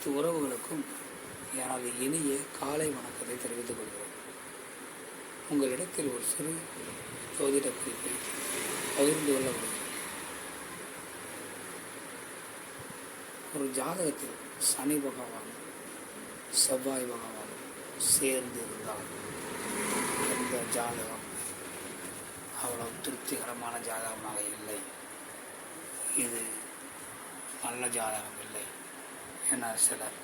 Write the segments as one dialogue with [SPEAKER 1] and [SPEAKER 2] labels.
[SPEAKER 1] அனைத்து உறவுகளுக்கும் எனது இனிய காலை வணக்கத்தை தெரிவித்துக் கொள்கிறேன். உங்களிடத்தில் ஒரு சிறு ஜோதிட குறிப்பை பகிர்ந்து கொள்ள முடியும். ஒரு ஜாதகத்தில் சனி பகவான் செவ்வாய் பகவான் சேர்ந்து இருந்தால் இந்த ஜாதகம் அவ்வளவு திருப்திகரமான ஜாதகமாக இல்லை, இது நல்ல ஜாதகம் இல்லை என சிலர்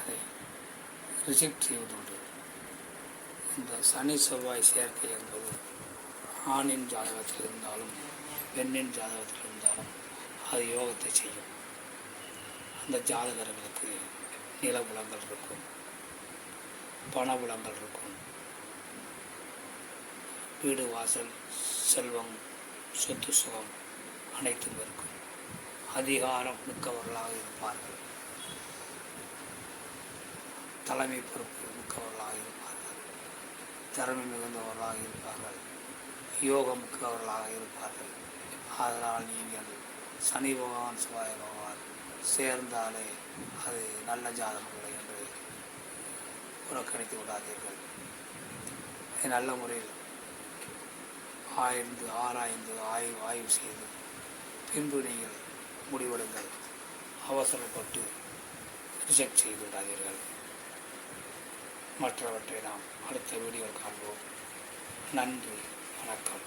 [SPEAKER 1] அதை ரிஜெக்ட் செய்வதுண்டு. இந்த சனி செவ்வாய் சேர்க்கை என்பது ஆணின் ஜாதகத்தில் இருந்தாலும் பெண்ணின் ஜாதகத்தில் இருந்தாலும் அது யோகத்தை செய்யும். அந்த ஜாதகர்களுக்கு நிலபுலங்கள் இருக்கும், பணபுலங்கள் இருக்கும், வீடு வாசல் செல்வம் சொத்து சுகம் அனைத்தும் இருக்கும். அதிகாரம் மிக்கவர்களாக இருப்பார்கள், தலைமை பொறுப்பு மிக்கவர்களாக இருப்பார்கள், திறமை மிகுந்தவர்களாக இருப்பார்கள், யோகம் மிக்கவர்களாக இருப்பார்கள். அதனால் நீங்கள் சனி பகவான் செவ்வாய் பகவான் சேர்ந்தாலே அது நல்ல ஜாதகம் இல்லை என்று புறக்கணித்து விடாதீர்கள். நல்ல முறையில் ஆராய்ந்து ஆய்வு செய்து பின்பு நீங்கள் முடிவெடுங்கள். அவசரப்பட்டு ரிஜெக்ட் செய்து விடாதீர்கள். மற்றவற்றை நாம் அடுத்த வீடியோ காண்போம். நன்றி, வணக்கம்.